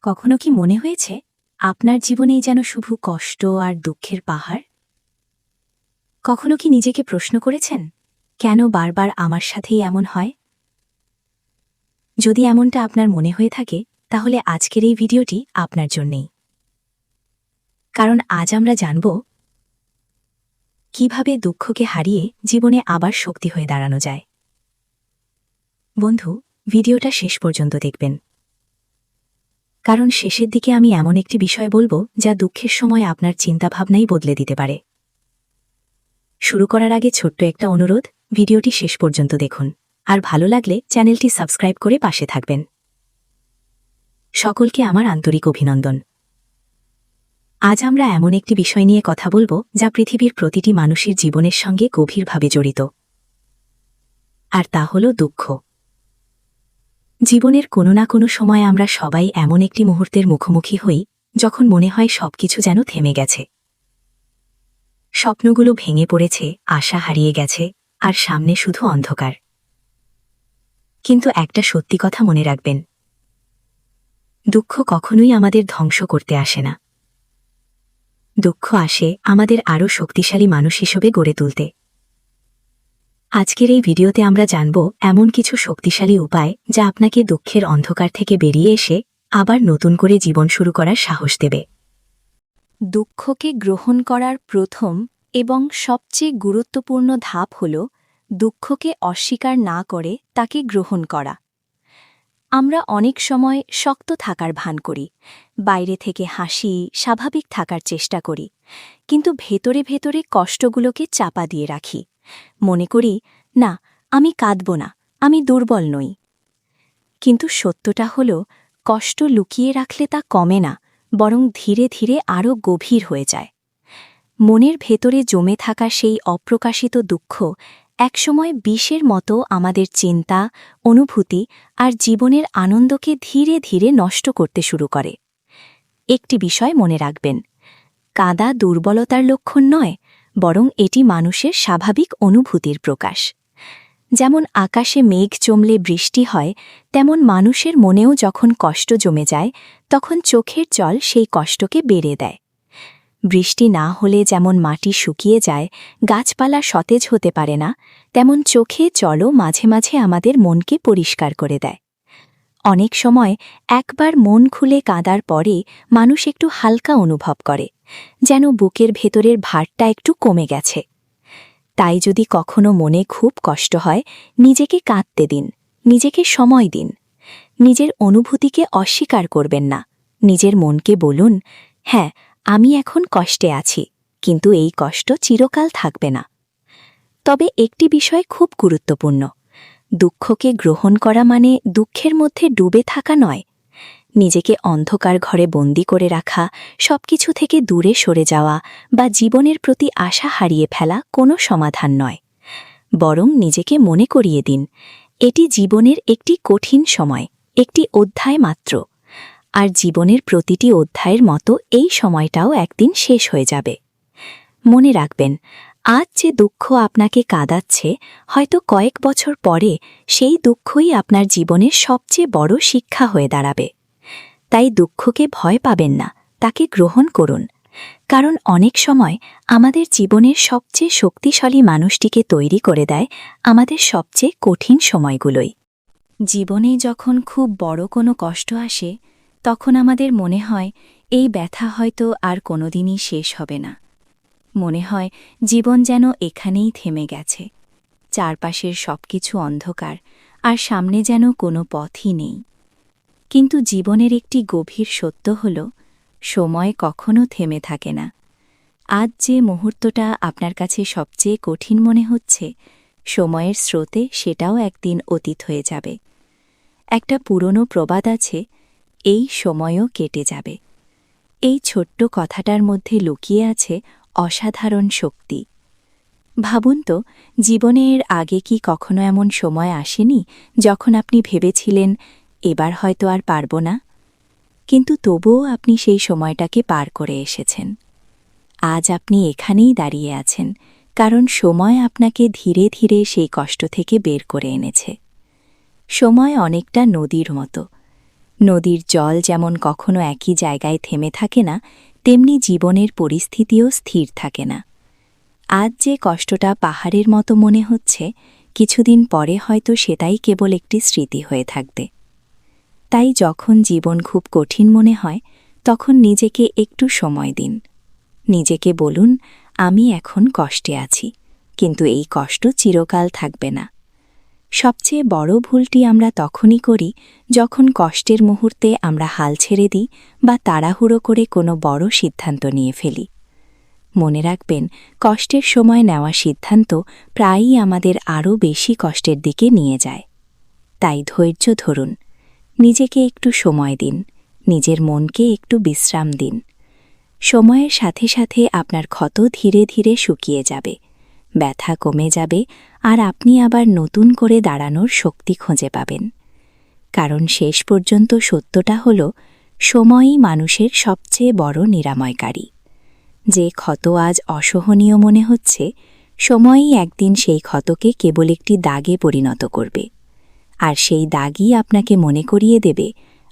কখনো কি মনে হয়েছে আপনার জীবনেই যেন শুধু কষ্ট আর দুঃখের পাহাড়? কখনো কি নিজেকে প্রশ্ন করেছেন, কেন বারবার আমার সাথেই এমন হয়? যদি এমনটা আপনার মনে হয়ে থাকে, তাহলে আজকের এই ভিডিওটি আপনার জন্যেই। কারণ আজ আমরা জানব কিভাবে দুঃখকে হারিয়ে জীবনে আবার শক্তি হয়ে দাঁড়ানো যায়। বন্ধু, ভিডিওটা শেষ পর্যন্ত দেখবেন, কারণ শেষের দিকে আমি এমন একটি বিষয় বলবো যা দুঃখের সময় আপনার চিন্তাভাবনাই বদলে দিতে পারে। শুরু করার আগে ছোট্ট একটা অনুরোধ, ভিডিওটি শেষ পর্যন্ত দেখুন, আর ভালো লাগলে চ্যানেলটি সাবস্ক্রাইব করে পাশে থাকবেন। সকলকে আমার আন্তরিক অভিনন্দন। আজ আমরা এমন একটি বিষয় নিয়ে কথা বলবো যা পৃথিবীর প্রতিটি মানুষের জীবনের সঙ্গে গভীরভাবে জড়িত, আর তা হল দুঃখ। জীবনের কোনো না কোনো সময় আমরা সবাই এমন একটি মুহূর্তের মুখোমুখি হই যখন মনে হয় সবকিছু যেন থেমে গেছে। স্বপ্নগুলো ভেঙে পড়েছে, আশা হারিয়ে গেছে, আর সামনে শুধু অন্ধকার। কিন্তু একটা সত্যি কথা মনে রাখবেন, দুঃখ কখনোই আমাদের ধ্বংস করতে আসে না। দুঃখ আসে আমাদের আরও শক্তিশালী মানুষ হিসেবে গড়ে তুলতে। আজকের এই ভিডিওতে আমরা জানব এমন কিছু শক্তিশালী উপায় যা আপনাকে দুঃখের অন্ধকার থেকে বেরিয়ে এসে আবার নতুন করে জীবন শুরু করার সাহস দেবে। দুঃখকে গ্রহণ করার প্রথম এবং সবচেয়ে গুরুত্বপূর্ণ ধাপ হল দুঃখকে অস্বীকার না করে তাকে গ্রহণ করা। আমরা অনেক সময় শক্ত থাকার ভান করি, বাইরে থেকে হাসি, স্বাভাবিক থাকার চেষ্টা করি, কিন্তু ভেতরে ভেতরে কষ্টগুলোকে চাপা দিয়ে রাখি। মনে করি, না, আমি কাঁদব না, আমি দুর্বল নই। কিন্তু সত্যটা হল, কষ্ট লুকিয়ে রাখলে তা কমে না, বরং ধীরে ধীরে আরও গভীর হয়ে যায়। মনের ভেতরে জমে থাকা সেই অপ্রকাশিত দুঃখ একসময় বিষের মতো আমাদের চিন্তা, অনুভূতি আর জীবনের আনন্দকে ধীরে ধীরে নষ্ট করতে শুরু করে। একটি বিষয় মনে রাখবেন, কাঁদা দুর্বলতার লক্ষণ নয়, বরং এটি মানুষের স্বাভাবিক অনুভূতির প্রকাশ। যেমন আকাশে মেঘ জমলে বৃষ্টি হয়, তেমন মানুষের মনেও যখন কষ্ট জমে যায়, তখন চোখের জল সেই কষ্টকে বেড়ে দেয়। বৃষ্টি না হলে যেমন মাটি শুকিয়ে যায়, গাছপালা সতেজ হতে পারে না, তেমন চোখে জলও মাঝে মাঝে আমাদের মনকে পরিষ্কার করে দেয়। অনেক সময় একবার মন খুলে কাঁদার পরে মানুষ একটু হালকা অনুভব করে, যেন বুকের ভেতরের ভারটা একটু কমে গেছে। তাই যদি কখনো মনে খুব কষ্ট হয়, নিজেকে কাঁদতে দিন, নিজেকে সময় দিন। নিজের অনুভূতিকে অস্বীকার করবেন না। নিজের মনকে বলুন, হ্যাঁ, আমি এখন কষ্টে আছি, কিন্তু এই কষ্ট চিরকাল থাকবে না। তবে একটি বিষয় খুব গুরুত্বপূর্ণ, দুঃখকে গ্রহণ করা মানে দুঃখের মধ্যে ডুবে থাকা নয়। নিজেকে অন্ধকার ঘরে বন্দি করে রাখা, সবকিছু থেকে দূরে সরে যাওয়া বা জীবনের প্রতি আশা হারিয়ে ফেলা কোনো সমাধান নয়। বরং নিজেকে মনে করিয়ে দিন, এটি জীবনের একটি কঠিন সময়, একটি অধ্যায় মাত্র। আর জীবনের প্রতিটি অধ্যায়ের মতো এই সময়টাও একদিন শেষ হয়ে যাবে। মনে রাখবেন, আজ যে দুঃখ আপনাকে কাঁদাচ্ছে, হয়তো কয়েক বছর পরে সেই দুঃখই আপনার জীবনের সবচেয়ে বড় শিক্ষা হয়ে দাঁড়াবে। তাই দুঃখকে ভয় পাবেন না, তাকে গ্রহণ করুন। কারণ অনেক সময় আমাদের জীবনের সবচেয়ে শক্তিশালী মানুষটিকে তৈরি করে দেয় আমাদের সবচেয়ে কঠিন সময়গুলোই। জীবনে যখন খুব বড় কোনো কষ্ট আসে, তখন আমাদের মনে হয় এই ব্যথা হয়তো আর কোনোদিনই শেষ হবে না। মনে হয় জীবন যেন এখানেই থেমে গেছে, চারপাশের সবকিছু অন্ধকার, আর সামনে যেন কোনো পথই নেই। কিন্তু জীবনের একটি গভীর সত্য হল, সময় কখনো থেমে থাকে না। আজ যে মুহূর্তটা আপনার কাছে সবচেয়ে কঠিন মনে হচ্ছে, সময়ের স্রোতে সেটাও একদিন অতীত হয়ে যাবে। একটা পুরনো প্রবাদ আছে, এই সময়ও কেটে যাবে। এই ছোট্ট কথাটার মধ্যে লুকিয়ে আছে অসাধারণ শক্তি। ভাবুন তো, জীবনে এর আগে কি কখনো এমন সময় আসেনি যখন আপনি ভেবেছিলেন, এবার হয়তো আর পারব না? কিন্তু তবুও আপনি সেই সময়টাকে পার করে এসেছেন। আজ আপনি এখানেই দাঁড়িয়ে আছেন, কারণ সময় আপনাকে ধীরে ধীরে সেই কষ্ট থেকে বের করে এনেছে। সময় অনেকটা নদীর মতো, নদীর জল যেমন কখনো একই জায়গায় থেমে থাকে না, তেমনি জীবনের পরিস্থিতিও স্থির থাকে না। আজ যে কষ্টটা পাহাড়ের মতো মনে হচ্ছে, কিছুদিন পরে হয়তো সেটাই কেবল একটি স্মৃতি হয়ে থাকবে। তাই যখন জীবন খুব কঠিন মনে হয়, তখন নিজেকে একটু সময় দিন। নিজেকে বলুন, আমি এখন কষ্টে আছি, কিন্তু এই কষ্ট চিরকাল থাকবে না। সবচেয়ে বড় ভুলটি আমরা তখনই করি যখন কষ্টের মুহূর্তে আমরা হাল ছেড়ে দিই বা তাড়াহুড়ো করে কোনো বড় সিদ্ধান্ত নিয়ে ফেলি। মনে রাখবেন, কষ্টের সময় নেওয়া সিদ্ধান্ত প্রায়ই আমাদের আরও বেশি কষ্টের দিকে নিয়ে যায়। তাই ধৈর্য ধরুন, নিজেকে একটু সময় দিন, নিজের মনকে একটু বিশ্রাম দিন। সময়ের সাথে সাথে আপনার ক্ষত ধীরে ধীরে শুকিয়ে যাবে, ব্যথা কমে যাবে, আর আপনি আবার নতুন করে দাঁড়ানোর শক্তি খুঁজে পাবেন। কারণ শেষ পর্যন্ত সত্যটা হল, সময়ই মানুষের সবচেয়ে বড় নিরাময়কারী। যে ক্ষত আজ অসহনীয় মনে হচ্ছে, সময়ই একদিন সেই ক্ষতকে কেবল একটি দাগে পরিণত করবে। আর সেই দাগই আপনাকে মনে করিয়ে দেবে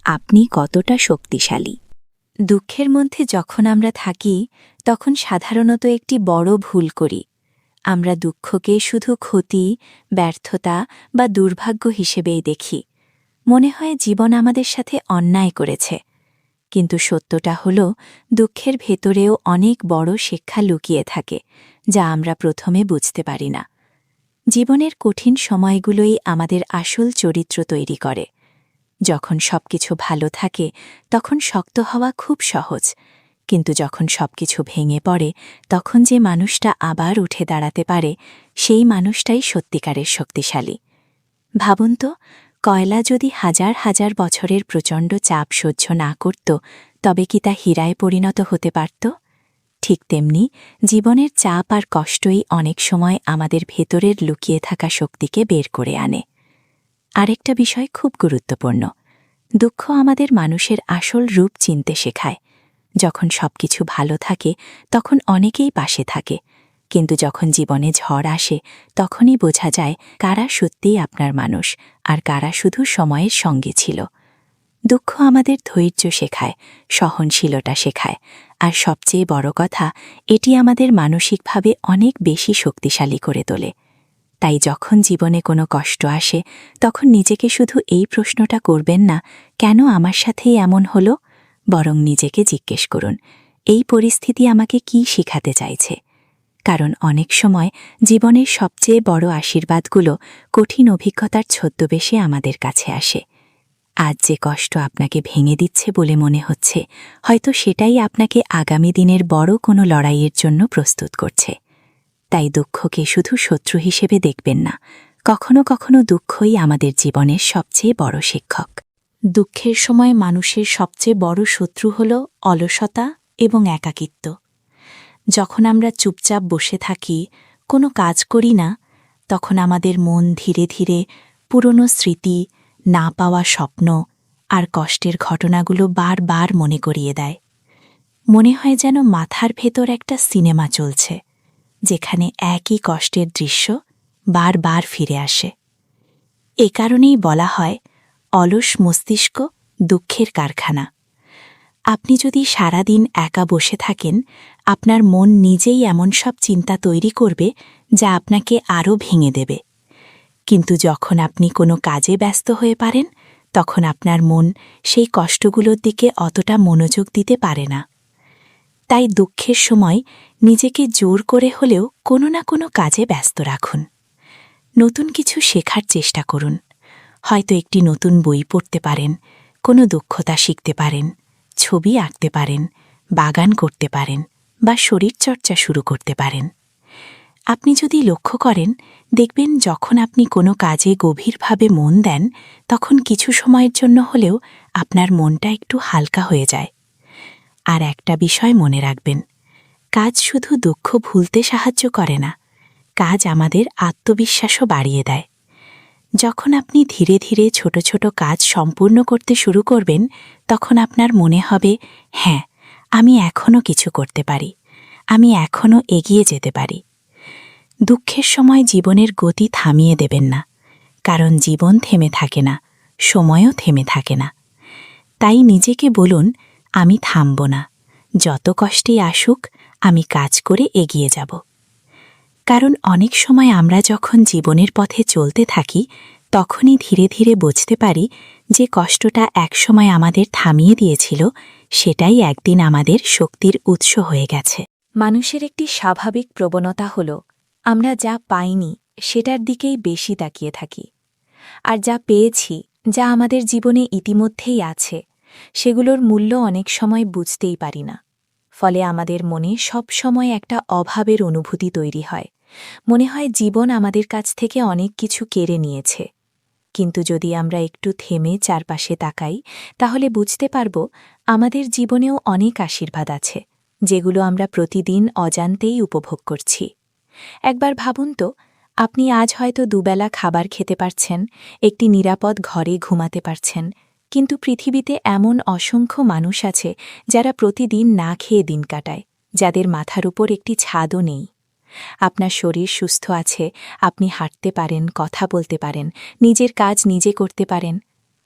আপনি কতটা শক্তিশালী। দুঃখের মধ্যে যখন আমরা থাকি, তখন সাধারণত একটি বড় ভুল করি। আমরা দুঃখকে শুধু ক্ষতি, ব্যর্থতা বা দুর্ভাগ্য হিসেবেই দেখি। মনে হয় জীবন আমাদের সাথে অন্যায় করেছে। কিন্তু সত্যটা হল, দুঃখের ভেতরেও অনেক বড় শিক্ষা লুকিয়ে থাকে, যা আমরা প্রথমে বুঝতে পারি না। জীবনের কঠিন সময়গুলোই আমাদের আসল চরিত্র তৈরি করে। যখন সবকিছু ভালো থাকে, তখন শক্ত হওয়া খুব সহজ, কিন্তু যখন সবকিছু ভেঙে পড়ে, তখন যে মানুষটা আবার উঠে দাঁড়াতে পারে, সেই মানুষটাই সত্যিকারের শক্তিশালী। ভাবুন তো, কয়লা যদি হাজার হাজার বছরের প্রচণ্ড চাপ সহ্য না করত, তবে কি তা হীরায় পরিণত হতে পারত? ঠিক তেমনি জীবনের চাপ আর কষ্টই অনেক সময় আমাদের ভেতরের লুকিয়ে থাকা শক্তিকে বের করে আনে। আরেকটা বিষয় খুব গুরুত্বপূর্ণ, দুঃখ আমাদের মানুষের আসল রূপ চিনতে শেখায়। যখন সবকিছু ভালো থাকে, তখন অনেকেই পাশে থাকে, কিন্তু যখন জীবনে ঝড় আসে, তখনই বোঝা যায় কারা সত্যিই আপনার মানুষ আর কারা শুধু সময়ের সঙ্গে ছিল। দুঃখ আমাদের ধৈর্য শেখায়, সহনশীলতা শেখায়, আর সবচেয়ে বড় কথা, এটি আমাদের মানসিকভাবে অনেক বেশি শক্তিশালী করে তোলে। তাই যখন জীবনে কোনো কষ্ট আসে, তখন নিজেকে শুধু এই প্রশ্নটা করবেন না, কেন আমার সাথেই এমন হলো, বরং নিজেকে জিজ্ঞেস করুন, এই পরিস্থিতি আমাকে কি শেখাতে চাইছে। কারণ অনেক সময় জীবনের সবচেয়ে বড় আশীর্বাদগুলো কঠিন অভিজ্ঞতার ছদ্মবেশে আমাদের কাছে আসে। আজ যে কষ্ট আপনাকে ভেঙে দিচ্ছে বলে মনে হচ্ছে, হয়তো সেটাই আপনাকে আগামী দিনের বড় কোনো লড়াইয়ের জন্য প্রস্তুত করছে। তাই দুঃখকে শুধু শত্রু হিসেবে দেখবেন না, কখনো কখনো দুঃখই আমাদের জীবনের সবচেয়ে বড় শিক্ষক। দুঃখের সময় মানুষের সবচেয়ে বড় শত্রু হল অলসতা এবং একাকিত্ব। যখন আমরা চুপচাপ বসে থাকি, কোনো কাজ করি না, তখন আমাদের মন ধীরে ধীরে পুরনো স্মৃতি, না পাওয়া স্বপ্ন আর কষ্টের ঘটনাগুলো বারবার মনে করিয়ে দেয়। মনে হয় যেন মাথার ভেতর একটা সিনেমা চলছে, যেখানে একই কষ্টের দৃশ্য বারবার ফিরে আসে। এ কারণেই বলা হয়, অলস মস্তিষ্ক দুঃখের কারখানা। আপনি যদি সারাদিন একা বসে থাকেন, আপনার মন নিজেই এমন সব চিন্তা তৈরি করবে যা আপনাকে আরও ভেঙে দেবে। কিন্তু যখন আপনি কোনো কাজে ব্যস্ত হয়ে পারেন, তখন আপনার মন সেই কষ্টগুলোর দিকে অতটা মনোযোগ দিতে পারে না। তাই দুঃখের সময় নিজেকে জোর করে হলেও কোনো না কোনো কাজে ব্যস্ত রাখুন। নতুন কিছু শেখার চেষ্টা করুন। হয়তো একটি নতুন বই পড়তে পারেন, কোনো দক্ষতা শিখতে পারেন, ছবি আঁকতে পারেন, বাগান করতে পারেন বা শরীরচর্চা শুরু করতে পারেন। আপনি যদি লক্ষ্য করেন, দেখবেন যখন আপনি কোনো কাজে গভীরভাবে মন দেন, তখন কিছু সময়ের জন্য হলেও আপনার মনটা একটু হালকা হয়ে যায়। আর একটা বিষয় মনে রাখবেন, কাজ শুধু দুঃখ ভুলতে সাহায্য করে না, কাজ আমাদের আত্মবিশ্বাসও বাড়িয়ে দেয়। যখন আপনি ধীরে ধীরে ছোট ছোট কাজ সম্পূর্ণ করতে শুরু করবেন, তখন আপনার মনে হবে, হ্যাঁ, আমি এখনও কিছু করতে পারি, আমি এখনও এগিয়ে যেতে পারি। দুঃখের সময় জীবনের গতি থামিয়ে দেবেন না, কারণ জীবন থেমে থাকে না, সময়ও থেমে থাকে না। তাই নিজেকে বলুন, আমি থামব না, যত কষ্টেই আসুক আমি কাজ করে এগিয়ে যাব। কারণ অনেক সময় আমরা যখন জীবনের পথে চলতে থাকি তখনই ধীরে ধীরে বুঝতে পারি যে কষ্টটা একসময় আমাদের থামিয়ে দিয়েছিল, সেটাই একদিন আমাদের শক্তির উৎস হয়ে গেছে। মানুষের একটি স্বাভাবিক প্রবণতা হল আমরা যা পাইনি সেটার দিকেই বেশি তাকিয়ে থাকি, আর যা পেয়েছি, যা আমাদের জীবনে ইতিমধ্যেই আছে, সেগুলোর মূল্য অনেক সময় বুঝতেই পারি না। ফলে আমাদের মনে সব সময় একটা অভাবের অনুভূতি তৈরি হয়, মনে হয় জীবন আমাদের কাছ থেকে অনেক কিছু কেড়ে নিয়েছে। কিন্তু যদি আমরা একটু থেমে চারপাশে তাকাই তাহলে বুঝতে পারব আমাদের জীবনেও অনেক আশীর্বাদ আছে, যেগুলো আমরা প্রতিদিন অজান্তেই উপভোগ করছি। একবার ভাবুন তো, আপনি আজ হয়তো দুবেলা খাবার খেতে পারছেন, একটি নিরাপদ ঘরে ঘুমাতে পারছেন, কিন্তু পৃথিবীতে এমন অসংখ্য মানুষ আছে যারা প্রতিদিন না খেয়ে দিন কাটায়, যাদের মাথার উপর একটি ছাদও নেই। আপনার শরীর সুস্থ আছে, আপনি হাঁটতে পারেন, কথা বলতে পারেন, নিজের কাজ নিজে করতে পারেন,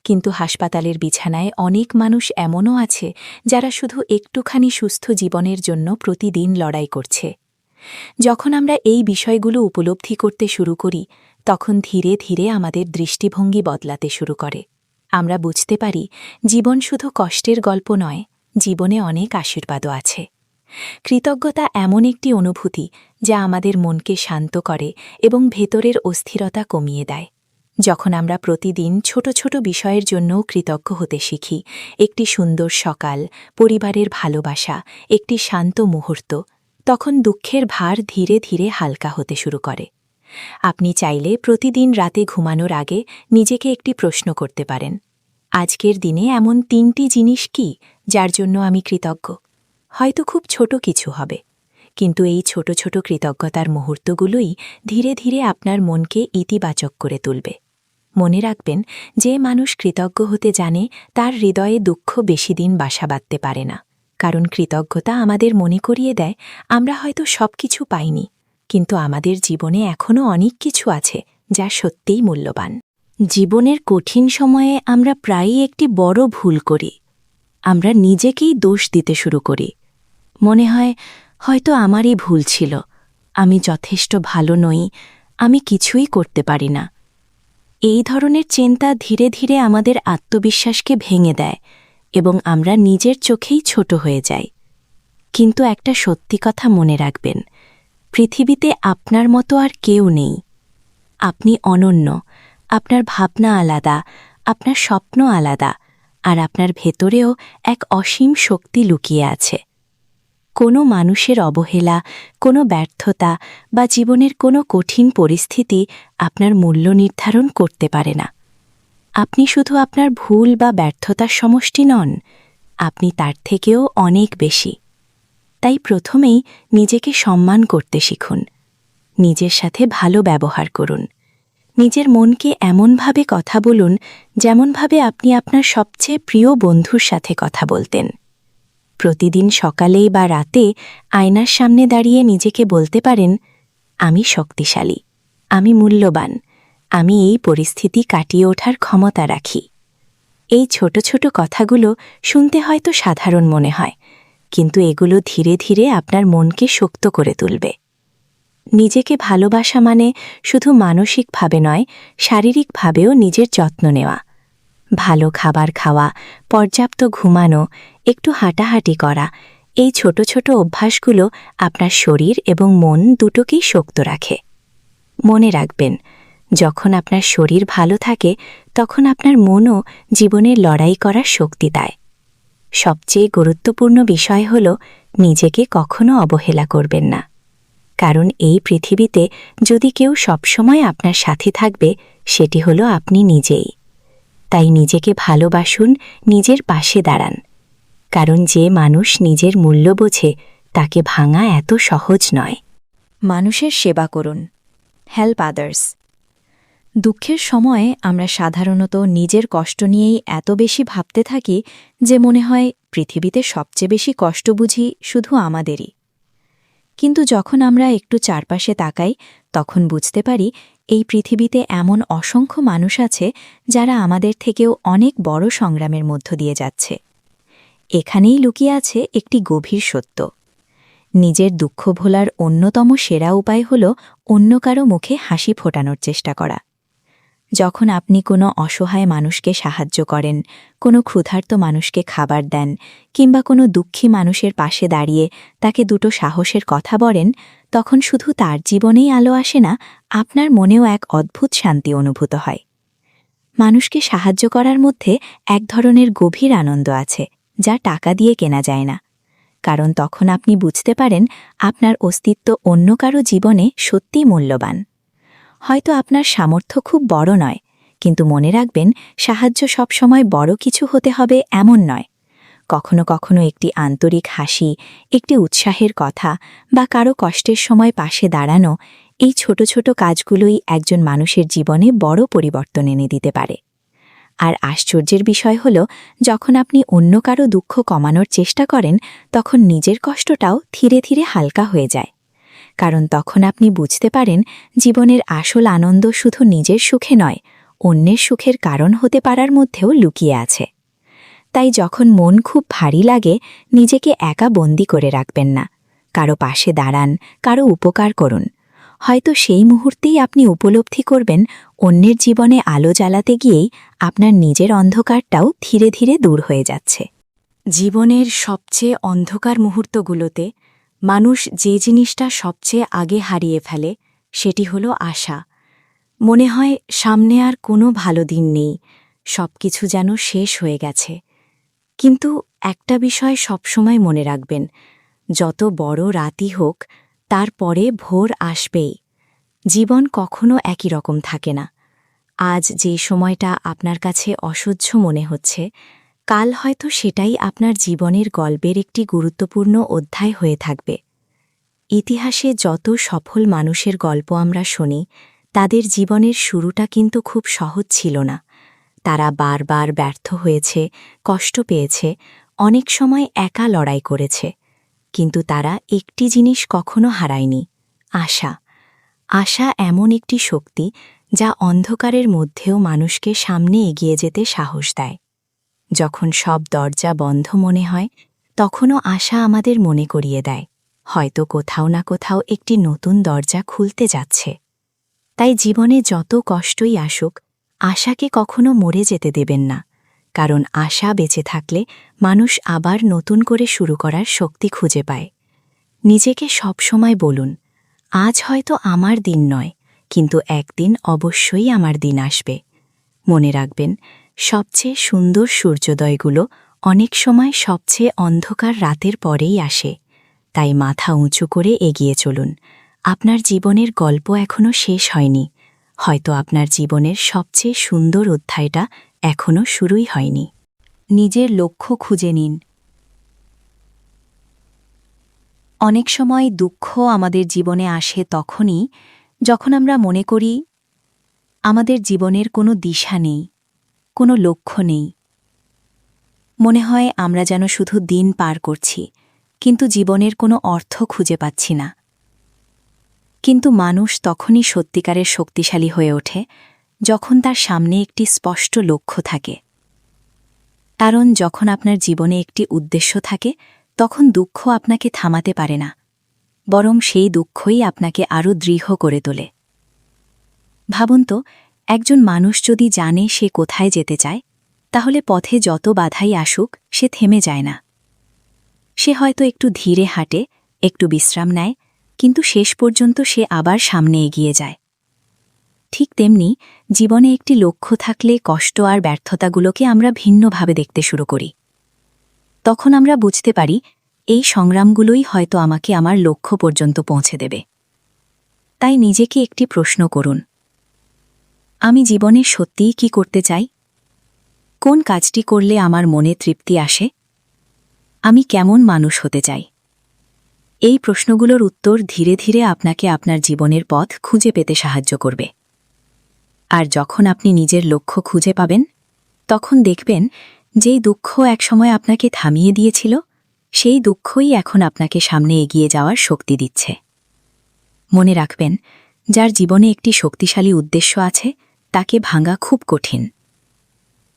কিন্তু হাসপাতালের বিছানায় অনেক মানুষ এমনও আছে যারা শুধু একটুখানি সুস্থ জীবনের জন্য প্রতিদিন লড়াই করছে। যখন আমরা এই বিষয়গুলো উপলব্ধি করতে শুরু করি তখন ধীরে ধীরে আমাদের দৃষ্টিভঙ্গি বদলাতে শুরু করে। আমরা বুঝতে পারি জীবন শুধু কষ্টের গল্প নয়, জীবনে অনেক আশীর্বাদও আছে। কৃতজ্ঞতা এমন একটি অনুভূতি যা আমাদের মনকে শান্ত করে এবং ভেতরের অস্থিরতা কমিয়ে দেয়। যখন আমরা প্রতিদিন ছোট ছোট বিষয়ের জন্যও কৃতজ্ঞ হতে শিখি, একটি সুন্দর সকাল, পরিবারের ভালোবাসা, একটি শান্ত মুহূর্ত, তখন দুঃখের ভার ধীরে ধীরে হালকা হতে শুরু করে। আপনি চাইলে প্রতিদিন রাতে ঘুমানোর আগে নিজেকে একটি প্রশ্ন করতে পারেন, আজকের দিনে এমন 3টি জিনিস কি যার জন্য আমি কৃতজ্ঞ? হয়তো খুব ছোট কিছু হবে, কিন্তু এই ছোট ছোট কৃতজ্ঞতার মুহূর্তগুলোই ধীরে ধীরে আপনার মনকে ইতিবাচক করে তুলবে। মনে রাখবেন, যে মানুষ কৃতজ্ঞ হতে জানে তার হৃদয়ে দুঃখ বেশি দিন বাসা বাঁধতে পারে না। কারণ কৃতজ্ঞতা আমাদের মনে করিয়ে দেয় আমরা হয়তো সবকিছু পাইনি, কিন্তু আমাদের জীবনে এখনও অনেক কিছু আছে যা সত্যিই মূল্যবান। জীবনের কঠিন সময়ে আমরা প্রায়ই একটি বড় ভুল করি। আমরা নিজেকেই দোষ দিতে শুরু করি। মনে হয় হয়তো আমারই ভুল ছিল, আমি যথেষ্ট ভালো নই, আমি কিছুই করতে পারি না। এই ধরনের চিন্তা ধীরে ধীরে আমাদের আত্মবিশ্বাসকে ভেঙে দেয় এবং আমরা নিজের চোখেই ছোট হয়ে যাই। কিন্তু একটা সত্যি কথা মনে রাখবেন, পৃথিবীতে আপনার মতো আর কেউ নেই। আপনি অনন্য, আপনার ভাবনা আলাদা, আপনার স্বপ্ন আলাদা, আর আপনার ভেতরেও এক অসীম শক্তি লুকিয়ে আছে। কোনো মানুষের অবহেলা, কোনো ব্যর্থতা বা জীবনের কোনো কঠিন পরিস্থিতি আপনার মূল্য নির্ধারণ করতে পারে না। আপনি শুধু আপনার ভুল বা ব্যর্থতার সমষ্টি নন, আপনি তার থেকেও অনেক বেশি। তাই প্রথমেই নিজেকে সম্মান করতে শিখুন, নিজের সাথে ভালো ব্যবহার করুন, নিজের মনকে এমনভাবে কথা বলুন যেমনভাবে আপনি আপনার সবচেয়ে প্রিয় বন্ধুর সাথে কথা বলতেন। প্রতিদিন সকালে বা রাতে আয়নার সামনে দাঁড়িয়ে নিজেকে বলতে পারেন, আমি শক্তিশালী, আমি মূল্যবান, আমি এই পরিস্থিতি কাটিয়ে ওঠার ক্ষমতা রাখি। এই ছোট ছোট কথাগুলো শুনতে হয়তো সাধারণ মনে হয়, কিন্তু এগুলো ধীরে ধীরে আপনার মনকে শক্ত করে তুলবে। নিজেকে ভালোবাসা মানে শুধু মানসিকভাবে নয়, শারীরিকভাবেও নিজের যত্ন নেওয়া। ভালো খাবার খাওয়া, পর্যাপ্ত ঘুমানো, একটু হাঁটাহাঁটি করা, এই ছোট ছোট অভ্যাসগুলো আপনার শরীর এবং মন দুটোকেই শক্ত রাখে। মনে রাখবেন, যখন আপনার শরীর ভালো থাকে তখন আপনার মনও জীবনের লড়াই করার শক্তি দেয়। সবচেয়ে গুরুত্বপূর্ণ বিষয় হল নিজেকে কখনো অবহেলা করবেন না। কারণ এই পৃথিবীতে যদি কেউ সবসময় আপনার সাথে থাকবে সেটি হলো আপনি নিজেই। তাই নিজেকে ভালোবাসুন, নিজের পাশে দাঁড়ান। কারণ যে মানুষ নিজের মূল্য বোঝে তাকে ভাঙা এত সহজ নয়। মানুষের সেবা করুন, হেল্প আদার্স। দুঃখের সময়ে আমরা সাধারণত নিজের কষ্ট নিয়েই এত বেশি ভাবতে থাকি যে মনে হয় পৃথিবীতে সবচেয়ে বেশি কষ্ট বুঝি শুধু আমাদেরই। কিন্তু যখন আমরা একটু চারপাশে তাকাই তখন বুঝতে পারি এই পৃথিবীতে এমন অসংখ্য মানুষ আছে যারা আমাদের থেকেও অনেক বড় সংগ্রামের মধ্য দিয়ে যাচ্ছে। এখানেই লুকিয়ে আছে একটি গভীর সত্য। নিজের দুঃখ ভোলার অন্যতম সেরা উপায় হল অন্য কারো মুখে হাসি ফোটানোর চেষ্টা করা। যখন আপনি কোনো অসহায় মানুষকে সাহায্য করেন, কোনো ক্ষুধার্ত মানুষকে খাবার দেন, কিংবা কোনো দুঃখী মানুষের পাশে দাঁড়িয়ে তাকে দুটো সাহসের কথা বলেন, তখন শুধু তার জীবনেই আলো আসে না, আপনার মনেও এক অদ্ভুত শান্তি অনুভূত হয়। মানুষকে সাহায্য করার মধ্যে এক ধরনের গভীর আনন্দ আছে, যা টাকা দিয়ে কেনা যায় না। কারণ তখন আপনি বুঝতে পারেন আপনার অস্তিত্ব অন্য কারো জীবনে সত্যিই মূল্যবান। হয়তো আপনার সামর্থ্য খুব বড় নয়, কিন্তু মনে রাখবেন, সাহায্য সবসময় বড় কিছু হতে হবে এমন নয়। কখনো কখনো একটি আন্তরিক হাসি, একটি উৎসাহের কথা বা কারো কষ্টের সময় পাশে দাঁড়ানো, এই ছোট ছোট কাজগুলোই একজন মানুষের জীবনে বড় পরিবর্তন এনে দিতে পারে। আর আশ্চর্যের বিষয় হল, যখন আপনি অন্য কারো দুঃখ কমানোর চেষ্টা করেন, তখন নিজের কষ্টটাও ধীরে ধীরে হালকা হয়ে যায়। কারণ তখন আপনি বুঝতে পারেন জীবনের আসল আনন্দ শুধু নিজের সুখে নয়, অন্যের সুখের কারণ হতে পারার মধ্যেও লুকিয়ে আছে। তাই যখন মন খুব ভারী লাগে, নিজেকে একা বন্দি করে রাখবেন না। কারো পাশে দাঁড়ান, কারো উপকার করুন। হয়তো সেই মুহূর্তেই আপনি উপলব্ধি করবেন অন্যের জীবনে আলো জ্বালাতে গিয়েই আপনার নিজের অন্ধকারটাও ধীরে ধীরে দূর হয়ে যাচ্ছে। জীবনের সবচেয়ে অন্ধকার মুহূর্তগুলোতে মানুষ যে জিনিসটা সবচেয়ে আগে হারিয়ে ফেলে, সেটি হল আশা। মনে হয় সামনে আর কোনো ভালো দিন নেই, সবকিছু যেন শেষ হয়ে গেছে। কিন্তু একটা বিষয় সবসময় মনে রাখবেন, যত বড় রাতই হোক, তারপরে ভোর আসবেই। জীবন কখনো একই রকম থাকে না। আজ যে সময়টা আপনার কাছে অসহ্য মনে হচ্ছে, কাল হয়তো সেটাই আপনার জীবনের গল্পের একটি গুরুত্বপূর্ণ অধ্যায় হয়ে থাকবে। ইতিহাসে যত সফল মানুষের গল্প আমরা শুনি, তাদের জীবনের শুরুটা কিন্তু খুব সহজ ছিল না। তারা বারবার ব্যর্থ হয়েছে, কষ্ট পেয়েছে, অনেক সময় একা লড়াই করেছে। কিন্তু তারা একটি জিনিস কখনো হারায়নি, আশা। আশা এমন একটি শক্তি যা অন্ধকারের মধ্যেও মানুষকে সামনে এগিয়ে যেতে সাহস দেয়। যখন সব দরজা বন্ধ মনে হয়, তখনও আশা আমাদের মনে করিয়ে দেয়, হয়তো কোথাও না কোথাও একটি নতুন দরজা খুলতে যাচ্ছে। তাই জীবনে যত কষ্টই আসুক, আশাকে কখনো মরে যেতে দেবেন না। কারণ আশা বেঁচে থাকলে মানুষ আবার নতুন করে শুরু করার শক্তি খুঁজে পায়। নিজেকে সবসময় বলুন, আজ হয়তো আমার দিন নয়, কিন্তু একদিন অবশ্যই আমার দিন আসবে। মনে রাখবেন, সবচেয়ে সুন্দর সূর্যোদয়গুলো অনেক সময় সবচেয়ে অন্ধকার রাতের পরেই আসে। তাই মাথা উঁচু করে এগিয়ে চলুন। আপনার জীবনের গল্প এখনও শেষ হয়নি। হয়তো আপনার জীবনের সবচেয়ে সুন্দর অধ্যায়টা এখনও শুরুই হয়নি। নিজের লক্ষ্য খুঁজে নিন। অনেক সময় দুঃখ আমাদের জীবনে আসে তখনই, যখন আমরা মনে করি আমাদের জীবনের কোনো দিশা নেই, কোনো লক্ষ্য নেই। মনে হয় আমরা যেন শুধু দিন পার করছি, কিন্তু জীবনের কোনো অর্থ খুঁজে পাচ্ছি না। কিন্তু মানুষ তখনই সত্যিকারের শক্তিশালী হয়ে ওঠে, যখন তার সামনে একটি স্পষ্ট লক্ষ্য থাকে। কারণ যখন আপনার জীবনে একটি উদ্দেশ্য থাকে, তখন দুঃখ আপনাকে থামাতে পারে না, বরং সেই দুঃখই আপনাকে আরও দৃঢ় করে তোলে। ভাবুন তো, একজন মানুষ যদি জানে সে কোথায় যেতে চায়, তাহলে পথে যত বাধাই আসুক সে থেমে যায় না। সে হয়তো একটু ধীরে হাঁটে, একটু বিশ্রাম নেয়, কিন্তু শেষ পর্যন্ত সে আবার সামনে এগিয়ে যায়। ঠিক তেমনি জীবনে একটি লক্ষ্য থাকলে কষ্ট আর ব্যর্থতাগুলোকে আমরা ভিন্নভাবে দেখতে শুরু করি। তখন আমরা বুঝতে পারি এই সংগ্রামগুলোই হয়তো আমাকে আমার লক্ষ্য পর্যন্ত পৌঁছে দেবে। তাই নিজেকে একটি প্রশ্ন করুন, আমি জীবনে সত্যিই কি করতে চাই? কোন কাজটি করলে আমার মনে তৃপ্তি আসে? আমি কেমন মানুষ হতে চাই? এই প্রশ্নগুলোর উত্তর ধীরে ধীরে আপনাকে আপনার জীবনের পথ খুঁজে পেতে সাহায্য করবে। আর যখন আপনি নিজের লক্ষ্য খুঁজে পাবেন, তখন দেখবেন যেই দুঃখ একসময় আপনাকে থামিয়ে দিয়েছিল, সেই দুঃখই এখন আপনাকে সামনে এগিয়ে যাওয়ার শক্তি দিচ্ছে। মনে রাখবেন, যার জীবনে একটি শক্তিশালী উদ্দেশ্য আছে তাকে ভাঙা খুব কঠিন।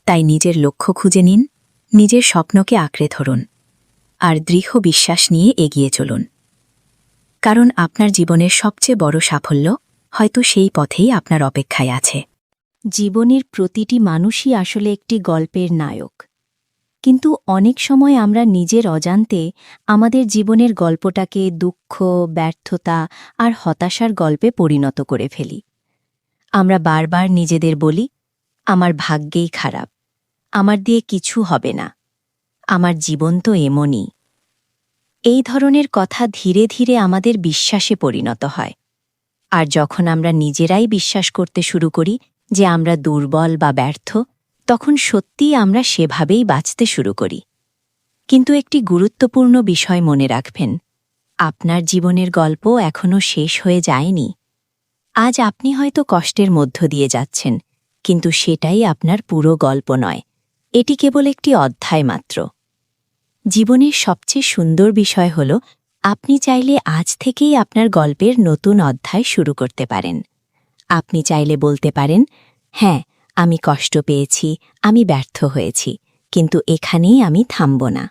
তাই নিজের লক্ষ্য খুঁজে নিন, নিজের স্বপ্নকে আঁকড়ে ধরুন আর দৃঢ় বিশ্বাস নিয়ে এগিয়ে চলুন। কারণ আপনার জীবনের সবচেয়ে বড় সাফল্য হয়তো সেই পথেই আপনার অপেক্ষায় আছে। জীবনের প্রতিটি মানুষই আসলে একটি গল্পের নায়ক, কিন্তু অনেক সময় আমরা নিজের অজান্তে আমাদের জীবনের গল্পটাকে দুঃখ, ব্যর্থতা আর হতাশার গল্পে পরিণত করে ফেলি। আমরা বারবার নিজেদের বলি, আমার ভাগ্যেই খারাপ, আমার দিয়ে কিছু হবে না, আমার জীবন তো এমনই। এই ধরনের কথা ধীরে ধীরে আমাদের বিশ্বাসে পরিণত হয়। আর যখন আমরা নিজেরাই বিশ্বাস করতে শুরু করি যে আমরা দুর্বল বা ব্যর্থ, তখন সত্যিই আমরা সেভাবেই বাঁচতে শুরু করি। কিন্তু একটি গুরুত্বপূর্ণ বিষয় মনে রাখবেন, আপনার জীবনের গল্প এখনও শেষ হয়ে যায়নি। আজ আপনি হয়তো কষ্টের মধ্য দিয়ে যাচ্ছেন, কিন্তু সেটাই আপনার পুরো গল্প নয়, এটি কেবল একটি অধ্যায় মাত্র। জীবনের সবচেয়ে সুন্দর বিষয় হল আপনি চাইলে আজ থেকেই আপনার গল্পের নতুন অধ্যায় শুরু করতে পারেন। আপনি চাইলে বলতে পারেন, হ্যাঁ, আমি কষ্ট পেয়েছি, আমি ব্যর্থ হয়েছি, কিন্তু এখানেই আমি থামব না।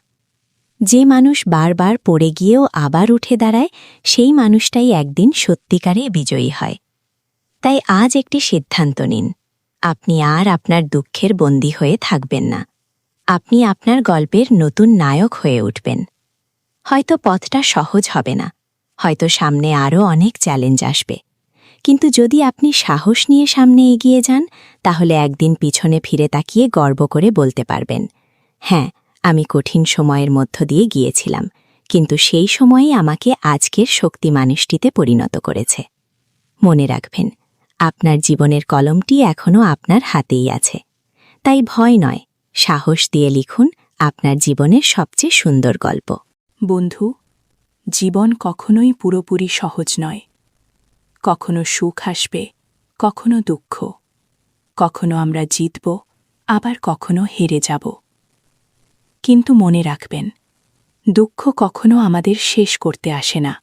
যে মানুষ বারবার পড়ে গিয়েও আবার উঠে দাঁড়ায়, সেই মানুষটাই একদিন সত্যিকারে বিজয়ী হয়। তাই আজ একটি সিদ্ধান্ত নিন, আপনি আর আপনার দুঃখের বন্দী হয়ে থাকবেন না। আপনি আপনার গল্পের নতুন নায়ক হয়ে উঠবেন। হয়তো পথটা সহজ হবে না, হয়তো সামনে আরও অনেক চ্যালেঞ্জ আসবে, কিন্তু যদি আপনি সাহস নিয়ে সামনে এগিয়ে যান, তাহলে একদিন পিছনে ফিরে তাকিয়ে গর্ব করে বলতে পারবেন, হ্যাঁ, আমি কঠিন সময়ের মধ্য দিয়ে গিয়েছিলাম, কিন্তু সেই সময়ই আমাকে আজকের শক্তি মানুষটিতে পরিণত করেছে। মনে রাখবেন, আপনার জীবনের কলমটি এখনও আপনার হাতেই আছে। তাই ভয় নয়, সাহস দিয়ে লিখুন আপনার জীবনের সবচেয়ে সুন্দর গল্প। বন্ধু, জীবন কখনোই পুরোপুরি সহজ নয়। কখনো সুখ আসবে, কখনো দুঃখ, কখনো আমরা জিতব, আবার কখনো হেরে যাব। কিন্তু মনে রাখবেন, দুঃখ কখনো আমাদের শেষ করতে আসে না।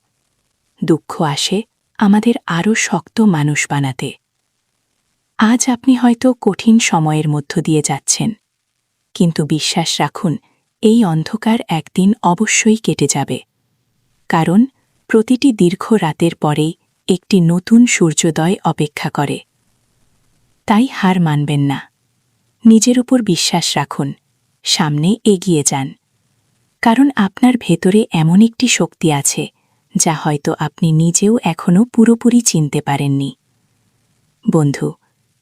দুঃখ আসে আমাদের আরও শক্ত মানুষ বানাতে। আজ আপনি হয়তো কঠিন সময়ের মধ্য দিয়ে যাচ্ছেন, কিন্তু বিশ্বাস রাখুন, এই অন্ধকার একদিন অবশ্যই কেটে যাবে। কারণ প্রতিটি দীর্ঘ রাতের পরেই একটি নতুন সূর্যোদয় অপেক্ষা করে। তাই হার মানবেন না, নিজের উপর বিশ্বাস রাখুন, সামনে এগিয়ে যান। কারণ আপনার ভেতরে এমন একটি শক্তি আছে যা হয়তো আপনি নিজেও এখনও পুরোপুরি চিনতে পারেননি। বন্ধু,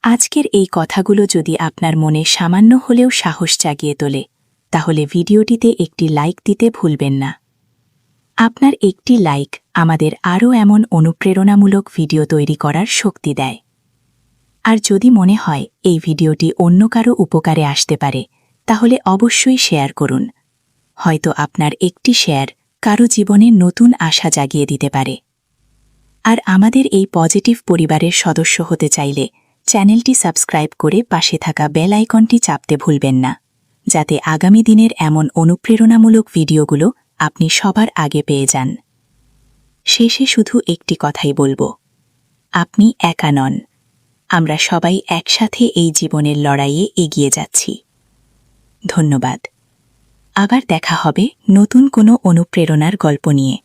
আজকের এই কথাগুলো যদি আপনার মনে সামান্য হলেও সাহস জাগিয়ে তোলে, তাহলে ভিডিওটিতে একটি লাইক দিতে ভুলবেন না। আপনার একটি লাইক আমাদের আরও এমন অনুপ্রেরণামূলক ভিডিও তৈরি করার শক্তি দেয়। আর যদি মনে হয় এই ভিডিওটি অন্য কারো উপকারে আসতে পারে, তাহলে অবশ্যই শেয়ার করুন। হয়তো আপনার একটি শেয়ার কারো জীবনে নতুন আশা জাগিয়ে দিতে পারে। আর আমাদের এই পজিটিভ পরিবারের সদস্য হতে চাইলে চ্যানেলটি সাবস্ক্রাইব করে পাশে থাকা বেল আইকনটি চাপতে ভুলবেন না, যাতে আগামী দিনের এমন অনুপ্রেরণামূলক ভিডিওগুলো আপনি সবার আগে পেয়ে যান। শেষে শুধু একটি কথাই বলবো, আপনি একা নন। আমরা সবাই একসাথে এই জীবনের লড়াইয়ে এগিয়ে যাচ্ছি। ধন্যবাদ। আবার দেখা হবে নতুন কোনো অনুপ্রেরণার গল্প নিয়ে।